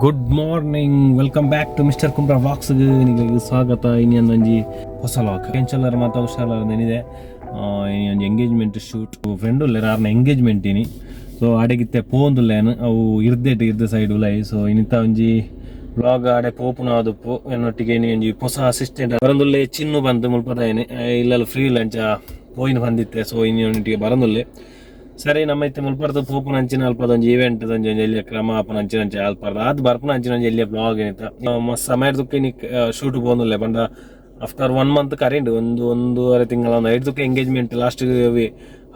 Good morning, welcome back to mister Kumbra ವ್ಲಾಗ್ಸ್ಗೆ ನಿಮಗೆ ಸ್ವಾಗತ. ಇನ್ನೊಂದು ಹೊಸ ವ್ಲಾಗ್ ಕೆಂಚಲ್ಲರ ಮಾತಾ ಹುಷಾರೇನಿದೆ. ಇನ್ನೊಂದು ಎಂಗೇಜ್ಮೆಂಟ್ ಶೂಟ್ ಫ್ರೆಂಡು ಯಾರನ್ನ ಎಂಗೇಜ್ಮೆಂಟ್ ಇನಿ ಸೊ ಅಡೆಗಿತ್ತೆ ಪೋಂದುಲ್ಲೇನು ಅವು ಇರ್ದ ಸೈಡ್ ಉಲೈ. ಸೊ ಇನ್ನಿತ ಒಂಜಿ ವ್ಲಾಗ್ ಆಡೆ ಪೋಪುನ ಆದುಪ್ಪು ಎನ್ನೊಟ್ಟಿಗೆ ಒಂಜಿ ಹೊಸ ಅಸಿಸ್ಟೆಂಟ್ ಬರಂದುಲ್ಲೆ ಚಿನ್ನು ಬಂದು ಮುಲ್ಪದಾಯನೆ ಇಲ್ಲೆಲ್ಲ ಫ್ರೀ ಲಂಚ ಪೋಯಿನ ಬಂದಿತ್ತೆ. ಸೊ ಇನ್ನೊಟ್ಟಿಗೆ ಬರಂದುಲ್ಲೆ ಸರಿ ನಮ್ಮ ಇತ್ತೆ ಮುಲ್ಪರ್ದು ಪೋಪುನ ಅಂಚಿನ ಅಲ್ಪದ ಒಂಜಿ ಈವೆಂಟ್ ಒಂಜಿ ಎಲ್ಲಿಯ ಕ್ರಮ ಆಪನ ಅಂಚಿನ ಅಲ್ಪರ್ದ ಅದು ಬರ್ಪುನ ಅಂಚಿನ ಒಂಜಿ ಎಲ್ಲಿಯ ಬ್ಲಾಗ್ ಏನಿತ್ತ ಮಸ್ತ್ ಸಮಯದಕ್ಕೆ ನೀ ಶೂಟ್ ಹೋಗುದಿಲ್ಲ ಬಂದ ಆಫ್ಟರ್ 1 ಮಂತ್ ಕರೆಂಡ್ ಒಂದೂವರೆ ತಿಂಗಳ ಒಂದು 5 ಎಂಗೇಜ್ಮೆಂಟ್ ಲಾಸ್ಟ್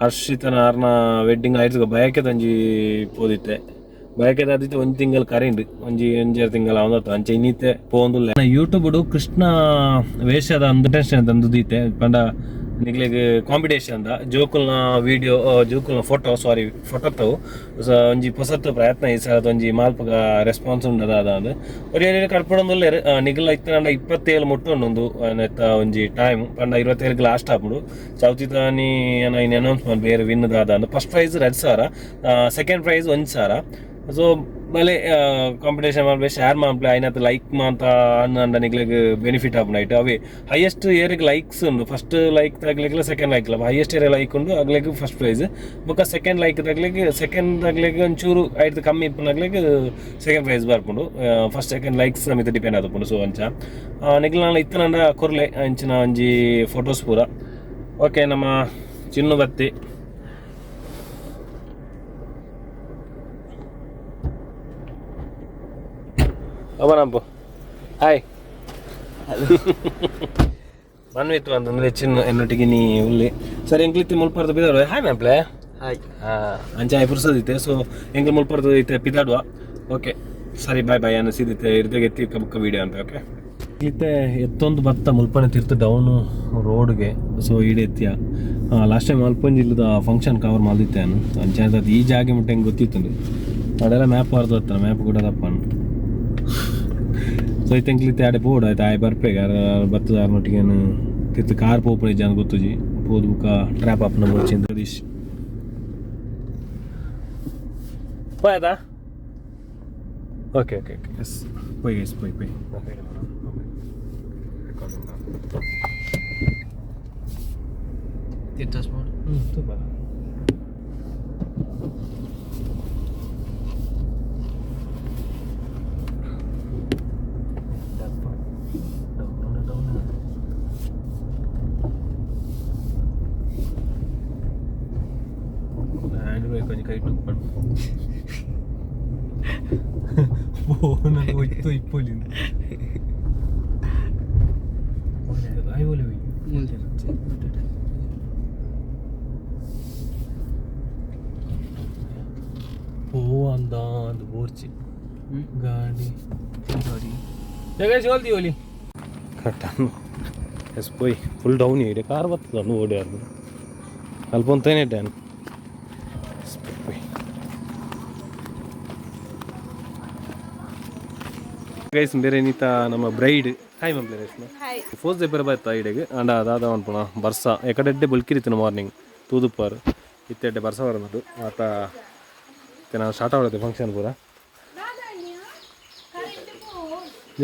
ಹರ್ಷಿತನ ಆರ್ನ ವೆಡ್ಡಿಂಗ್ 5 ಬಯಕೆದ ಒಂಜಿ ಪೋದಿತ್ತೆ ಬಯಕೆದ ಆದಿತ್ತೆ 1 ತಿಂಗಳು ಕರೆಂಡ್ ಒಂಜಿ ತಿಂಗಳ ಅವತ್ತು ಅಂಚೆ ಇನ್ನಿತ್ತೆ ಪೋಂದುಲ್ಲ ಯೂಟ್ಯೂಬ್ ಕೃಷ್ಣ ವೇಷದ ಒಂದು ಟೆನ್ಷನ್ ತಂದುದೀತೆ ಪಂಡ ನಿಗ್ಲಿಗೆ ಕಾಂಪಿಟೇಷನ್ ಜೋಕುಲ್ನ ವಿಡಿಯೋ ಜೋಕುಲ್ನ ಫೋಟೋ ತವು ಒಂಜಿ ಹೊಸತ್ತು ಪ್ರಯತ್ನ ಈ ಸಲ ಒಂಜಿ ಮಾಲ್ಪಗ ರೆಸ್ಪಾನ್ಸ್ ಉಂಡದ ಅದು ಒರಿ ಕಡ್ಪೊಂದುಲ್ಲೆ ನಿಗ್ಲ ಇತ್ತಂಡ 27 ಮುಟ್ಟೊಂದು ನೆತ್ತ ಒಂಜಿ ಟೈಮ್ ಪಂಡ 27 ಲಾಸ್ಟ್ ಆಪುಡು ಚೌತಿತಾನಿ ಇನ್ನು ಅನೌನ್ಸ್ಮೆಂಟ್ ಬೇರೆ ವಿನ್ ದಾದ first prize 2,000, second prize 1,000. So ಬಲೆ ಕಾಂಪಿಟೇಷನ್ ಮಾಡ್ಬೇಕು ಶೇರ್ ಮಾಡ್ಬೇಕು ಐನತ್ತು ಲೈಕ್ ಮಾತ ಅನ್ನ ನಿಗ್ಲಿಗೆ ಬೆನಿಫಿಟ್ ಆಪುಂಡು ಅವೇ ಹೈಯೆಸ್ಟ್ ಏರಿಗೆ ಲೈಕ್ಸ್ ಉಂಡು. ಫಸ್ಟ್ ಲೈಕ್ ತಗ್ಲಿಕ್ಕೆ ಸೆಕೆಂಡ್ ಲೈಕ್ ಹೈಯೆಸ್ಟ್ ಏರಿಯಾ ಲೈಕ್ ಉಂಡು ಆಗ್ಲಿಕ್ಕೆ ಫಸ್ಟ್ ಪ್ರೈಸ್ ಬೊಕ್ಕ ಸೆಕೆಂಡ್ ಲೈಕ್ ತಗ್ಲಿಕ್ಕೆ ಒಂಚೂರು ಐದು ಕಮ್ಮಿ ಇಪ್ಪನಾಗ್ಲಿಕ್ಕೆ ಸೆಕೆಂಡ್ ಪ್ರೈಸ್ ಬರ್ಪುಂಡು. ಫಸ್ಟ್ ಸೆಕೆಂಡ್ ಲೈಕ್ಸ್ ಸಮೇತ ಡಿಪೆಂಡ್ ಆದುಪ್ಪುಂಡು. ಸೊ ಅಂಚ ನಿಗ್ಲ ಇತ್ತನಂಡ ಕೊರ್ಲೆ ಅಂಚಿನ ಒಂಜಿ ಫೋಟೋಸ್ ಪೂರ ಓಕೆ. ನಮ್ಮ ಚಿನ್ನು ಬತ್ತಿ ಅವನಪ್ಪ ಹಾಯ್ ಮನ್ವಿತ್ತು ಅಂತಂದ್ರೆ ಚಿನ್ನು ಎನ್ನೊಟ್ಟಿಗೆ ನೀ ಉಲ್ಲಿ ಸರಿ ಎಂಕ್ಲಿತ್ತಿ ಮುಲ್ಪರ್ದು ಪಿದಾಡುವ ಹಾಯ್ ಮ್ಯಾಪ್ಲೆ ಹಾಯ್ ಅಂಚೆ ಪುರ್ಸದಿತ್ತೆ. ಸೊ ಎಂಕ್ಲು ಮುಲ್ಪರ್ದು ಐತೆ ಪಿದಾಡುವ ಓಕೆ ಸರಿ ಬಾಯ್ ಬಾಯ್ ಅನ್ನಿಸಿದಿತ್ತೆ ಇರ್ದಾಗ ಎತ್ತಿ ಬುಕ್ಕ ವೀಡಿಯೋ ಅಂತ ಓಕೆ. ಇತ್ತೆ ಎತ್ತೊಂದು ಭತ್ತ ಮುಲ್ಪನೆ ತಿರ್ತು ಡೌನು ರೋಡ್ಗೆ. ಸೊ ಈಡೆತ್ತಿಯ ಲಾಸ್ಟ್ ಟೈಮ್ ಅಲ್ಪಂಜಿಲ್ಲದ ಫಂಕ್ಷನ್ ಕವರ್ ಮಾಡಿದ್ದೆ ನಾನು ಅಂಚೆ ಅದು ಈ ಜಾಗೆ ಮುಟ್ಟೆ ಹೆಂಗೆ ಗೊತ್ತಿತ್ತು ಅದೆಲ್ಲ ಮ್ಯಾಪ್ ಬರ್ದು ಹತ್ತಾನ ಮ್ಯಾಪ್ ಕೂಡ ತಪ್ಪನು. ಸೊ ಐತೆಂಕ್ಲಿತ್ತೆ ಆಡೆ ಪೋಡು ಆಯ್ತು ಆಯ್ ಬರ್ಪೇಗ ಬತ್ತದ ಆರ್ನೊಟ್ಟಿಗೆ ತಿರ್ತು ಕಾರ್ ಪೋಪುನ ಜನ ಗೊತ್ತುಜಿ ಪೋದು ಬುಕ್ಕ ಟ್ರ್ಯಾಪ್ ಅಪ್ನ ಬೋಚಿಂದ ಜಗದೀಶ್ ಹೋಯ್ತಾ ಓಕೆ ಓಕೆ ಓಕೆ ಎಸ್ ಪೊಯ್ ಎಸ್ ಪೊಯ್ ಪೊಯ್ ತುಂಬ కొంచెం కైట్ పోయితో ఇప్పోలింది പോവാന്താ അത് പോർച്ച് ഗാഡി ജഗേഷ് ഓಲ್ದಿ ಓಲಿ ಕಟ್ಟಾನು ಎಸ್ ಪೋಯ್ ಫುಲ್ ಡೌನ್ ಇದೆ ಕಾರ್ ಬರ್ತದ ಅನ್ನು ಓಡ್ಯಾರ್ದು ಅಲ್ಪ ಅಂತೇನೆ ಡ್ಯಾನ್ ಗೈಸ್ ಬೇರೆ ನೀತ ನಮ್ಮ ಬ್ರೈಡ್ ಹಾಯ್ ಮಮ್ಲೆ ರೇಷ್ಮೆ ಫೋಸ್ ದೆ ಬರಬಾಯ್ತು ಐಡೆಗೆ ಅಂಡ ಅದಾದ ಅನ್ಪುಣ ಬರ್ಸ ಎಕಡೆಡ್ಡೆ ಬಲ್ಕಿರಿತ್ತು ಮಾರ್ನಿಂಗ್ ತೂದುಪ್ಪಾರು ಇತ್ತೆಡ್ಡೆ ಬರ್ಸ ಬರೋದು ಆತ ನಾವು ಸ್ಟಾರ್ಟ್ ಆಗುತ್ತೆ ಫಂಕ್ಷನ್ ಪೂರ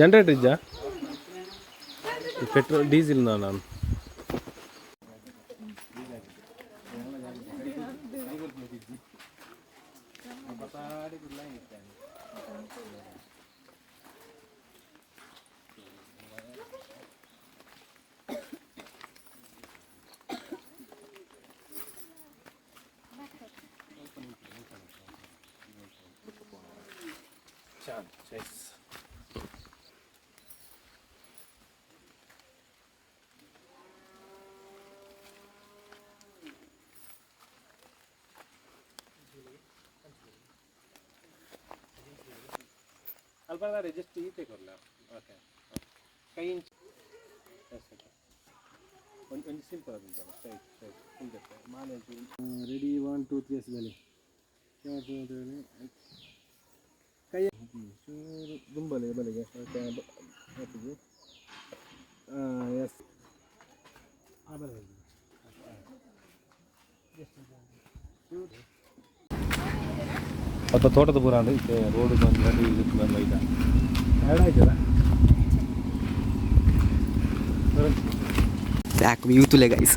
ಜನರೇಟರ್ ಇಜ್ಜಾ ಪೆಟ್ರೋಲ್ ಡೀಸೆಲ್ ನಾನು ಅಲ್ಪ ಜಸ್ಟ್ ಈತೆ ಕೊಡ್ಲ ಓಕೆ ಕೈ ಇಂಚ್ ಒಂದು ಸಿಂಪಲ್ ಆಗುಂಟಲ್ಲ ಸ್ಟ್ರೈಟ್ ಸ್ಟ್ರೈಟ್ ಮಾಲೆ ರೆಡಿ 1 2 3 ಎಸ್ದಲ್ಲಿ ಕೈ ಚೂರು ದುಂಬಲೆ ಬಲೆಗೆ ಹಾಕಿದ್ವಿ ಎಸ್ ಅಲ್ಪ ತೋಟದ ಪೂರ ಅಂದ್ರೆ ರೋಡ್ ಬಂದು ಇದು ಬಂದು ಬ್ಯಾಕ್ ವ್ಯೂ ತುಲೆ ಗೈಸ್.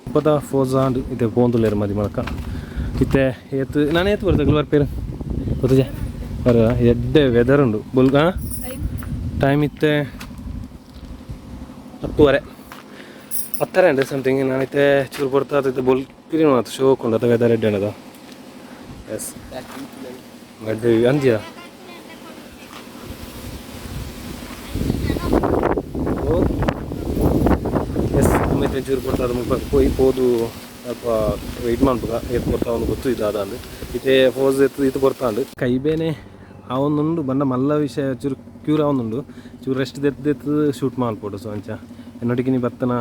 ಇಪ್ಪತ್ತ ಫೋರ್ಸ್ ಆಂಡ್ ಇತ್ತೆ ಪೋಂದುಲ್ಲೇರು ಮದಿ ಮಳಕ ಇತ್ತೆ ಏತು ನಾನು ಏತು ಬರ್ತದೆ ಬರ್ಪೇರು ಗೊತ್ತಿದೆ ಬರ ಎಡ್ಡೆ ವೆದರ್ ಉಂಡು ಬುಲ್ಗ ಟೈಮ್ ಇತ್ತೆ 10:30 10:30 ಸಮಥಿಂಗ್ ನಾನೈತೆ ಚೂರು ಬರ್ತಾ ಅದೈತೆ ಬುಲ್ ಪಿರಿ ಮಾತು ಶೋಕೊಂಡು ಅದು ವೆದರ್ ಎಡ್ಡೆ ಅನ್ನೋದು ಎಸ್ ಗಡ್ಡೆ ಅಂದ್ಯಾ ಎಸ್ ಆಮೇಲೆ ಚೂರು ಬರ್ತಾ ಅದು ಮುಲ್ಪ ಹೋದು ಸ್ವಲ್ಪ ವೆಯ್ಟ್ ಮಾಡ್ಬೇಕ ಎತ್ತು ಬರ್ತಾ ಅವನು ಗೊತ್ತು ಇದಾದ ಅಂದು ಇತ್ತೆ ಫೋಸ್ ಎತ್ತು ಇದು ಬರ್ತಾ ಉಂಡು ಕೈ ಬೇನೆ ಅವನುಂಡು ಬಂದ ಮಲ್ಲ ವಿಷಯ ಚೂರು ಕ್ಯೂರ್ ಅವನುಂಡು ಚೂರು ರೆಸ್ಟ್ ದೆತ್ತು ಶೂಟ್ ಮಾಡ್ಬೋದು ಸೊ ಅಂಚ എന്നോടേക്ക് നീ ബത്തന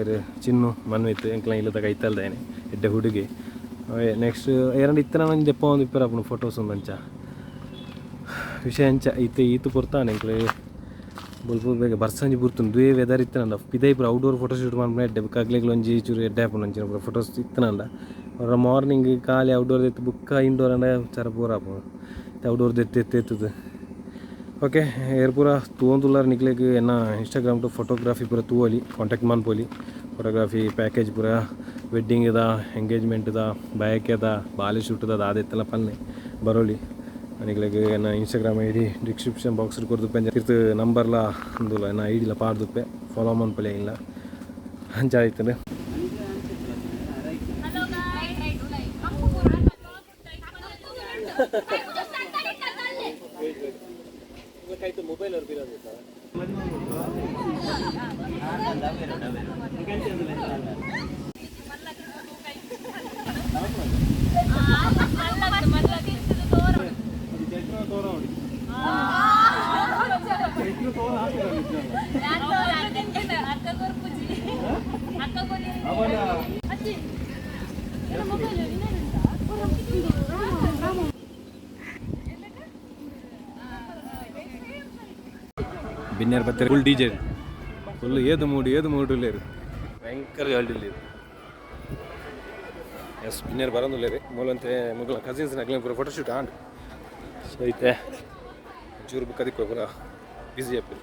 ഒരു ചിന്നു മൺവിത്ത് എനിക്ക് ഇല്ലത്തെ കൈത്തല്ലേനെ എന്റെ ಹುಡುಗಿ ನೆಕ್ಸ್ಟ್ ಎರಡು ಇತ್ತನ ನಂಗೆ ಎಪ್ಪ ಒಂದು ಇಪ್ಪರ ಅಪ್ಪನ ಫೋಟೋಸ್ ಒಂದು ಅಂಚ ವಿಷಯ ಅಂಚ ಈತು ಕೊಡ್ತಾನೆ ಎಂಕ್ಲೆ ಬುಲ್ಪುರ್ ಬೇಗ ಬರ್ಸಂಜಿ ಬುರ್ತುಂಡು ದುವೇ ವೆದರ್ ಇತ್ತನಂದ ಪಿದೈ ಪುರ ಔಟ್ಡೋರ್ ಫೋಟೋ ಶೂಟ್ ಮಾಡ್ಕೊಂಡು ಎಡ್ಡೆ ಕಗ್ಲೆಗಳು ಒಂಜಿ ಚೂರು ಎಡ್ಡೆ ಹಾಪುಂಡು ಅಂಚಿನ ಪುರ ಫೋಟೋಸ್ ಇತ್ತನಂದ ಅವ್ರ ಮಾರ್ನಿಂಗ್ ಖಾಲಿ ಔಟ್ಡೋರ್ ಎತ್ತು ಬುಕ್ಕ ಇಂಡೋರ್ ಅಂಡ ಚರ ಪೂರ ಹಾಪು ಔಟ್ಡೋರ್ ಎತ್ತುದು ಓಕೆ ಏರ್ ಪೂರ ತೂಂದುಲ್ಲಾರ ನಿಕ್ಲೆಗ್ ಎನ್ನ ಇನ್ಸ್ಟಾಗ್ರಾಮ್ ಟು ಫೋಟೋಗ್ರಾಫಿ ಪೂರ ತೂವಲಿ ಕಾಂಟ್ಯಾಕ್ಟ್ ಮಾಡ್ಪೋಲಿ ಫೋಟೋಗ್ರಾಫಿ ಪ್ಯಾಕೇಜ್ ಪೂರ ವೆಡ್ಡಿಂಗ್ ಇದ ಎಂಗೇಜ್ಮೆಂಟ್ ಇದ ಬಯಕೆ ಅದ ಬಾಲಿ ಶೂಟ್ ಅದ ಅದೆತ್ತೆಲ್ಲ ಪನ್ನೆ ಬರೋಲಿ ನಿಕ್ಲೆಗ್ ಎನ್ನ Instagram I D description box ಕೊಡ್ದುಪ್ಪೆ ಇರ್ತು ನಂಬರ್ಲ ಅಂದುಲ್ಲ ಎನ್ನ ಐ ಡಿಲ ಪಾಡ್ದುಪ್ಪೆ ಫಾಲೋ ಮಾಡ್ಪಲೆ ಇಲ್ಲ ಹಂಚ ಆಯ್ತದೆ ಮೊಬೈಲ್ ಬಿನ್ನೇರು ಬರ್ತಾರೆ ಫುಲ್ ಡಿ ಜೆ ಫುಲ್ ಏದು ಮೂಡು ಇಲ್ಲ ಭಯಂಕರ ಗಾಲ್ಡಿಲ್ಲ ಎಸ್ ಬಿನ್ನೇರು ಬರೋದಿಲ್ಲ ರೀ ಮೂಲಂತೆ ಮುಗ್ಲ ಕಸಿನ್ಸ್ ನಗ್ಲ ಪೂರ ಫೋಟೋ ಶೂಟ್ ಆಂಡ್ ಸೊ ಐತೆ ಚೂರು ಬುಕ್ ಅದಕ್ಕೆ ಪೂರ ಬಿಸಿ ಆಪ್ರಿ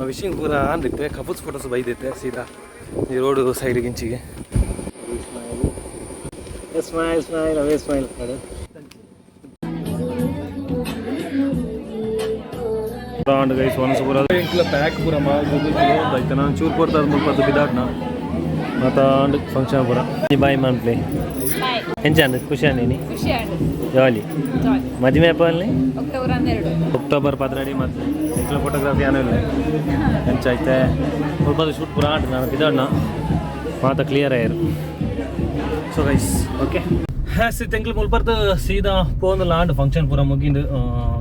ವಿಷಿಂಗ್ ಪೂರ ಅಂದಿತ್ತೆ ಕಪಲ್ಸ್ ಫೋಟೋಸ್ ಬೈದೈತೆ ಸೀದಾ ಈ ರೋಡು ಸೈಡಿಗೆ ಇಂಚಿಗೆ ಸ್ಮೈಲ್ ಸ್ಮೈಲ್ ಅವೇ ಸ್ಮೈಲ್ ಗೈಸ್ ಒನ್ಸ್ ಪೂರ ಇಂಕ್ಲ ಪ್ಯಾಕ್ ಪೂರ ಆಯ್ತು ನಾನು ಚೂರು ಕೊಡ್ತಾ ಮುಲ್ಪತ್ತು ಬಿದಾಡ್ನ ಮತ್ತು ಫಂಕ್ಷನ್ ಪೂರ ಬಾಯ್ ಮಾಡ್ಲಿ ಎಂಚಂಡ್ ಖುಷಿ ನೀನು ಜಾಲಿ ಮದುವೆ ಅಪ್ಪ ಅಲ್ಲಿ ಅಕ್ಟೋಬರ್ 12 ಮತ್ತು ಇಂಕ್ಲ ಫೋಟೋಗ್ರಾಫಿ ಏನೂ ಇಲ್ಲ ಎಂಚೈತೆ ಮುಲ್ಪತ್ತು ಶೂಟ್ ಪೂರ ಆಡ್ ನಾನು ಬಿದಾಡ್ನ ಮಾತ ಕ್ಲಿಯರ್ ಆಯ್ರು ಸೊ ಗೈಸ್ ಓಕೆ ಹ್ಯಾಸ್ ತೆಂಕ್ಲು ಮುಲ್ಪರ್ದು ಸೀದಾ ಪೋಂದು ಲಾಂಡ್ ಫಂಕ್ಷನ್ ಪೂರ ಮುಗಿಂದು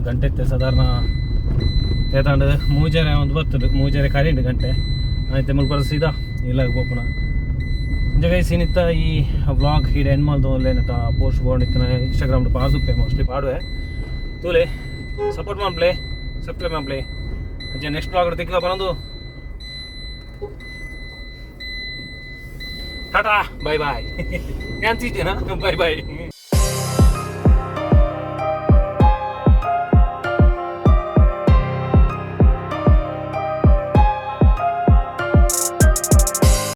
ಗಂಟೆ ಇತ್ತೆ ಸಾಧಾರಣ ಏತಾಂಡು ಮೂಜರೆ ಒಂದು ಬರ್ತದೆ ಮೂಜರೆ ಕರೆಂಟ್ ಗಂಟೆ ಆಯ್ತು ಮುಲ್ಪರ್ದು ಸೀದಾ ಇಲ್ಲ ಹೋಗ್ಪುನ ಗೈಸ್ ಏನಿತ್ತ ಈ ವ್ಲಾಗ್ ಹೀಡೆ ಎಂಡ್ ಮಾಡ್ದು ಅಲ್ಲೇನತ್ತ ಪೋಸ್ಟ್ ಬೋರ್ಡ್ ಇತ್ತು ಇನ್ಸ್ಟಾಗ್ರಾಮ್ ಪಾಸುಪ್ಪೆ ಮೋಸ್ಟ್ಲಿ ಪಾಡುವೆ ತೂಲೆ ಸಪೋರ್ಟ್ ಮಾಡ್ಪ್ಲೆ ಸಬ್ಸ್ಕ್ರೈಬ್ ಮಾಡ್ಪ್ಲೆ ಅಜ್ಜೆ ನೆಕ್ಸ್ಟ್ ವ್ಲಾಗ್ ತಿಕ್ಲ ಬರೋದು ಟಾಟಾ ಬಾಯ್ ಬಾಯ್ ನಾನು ಬೈ ಬಾಯ್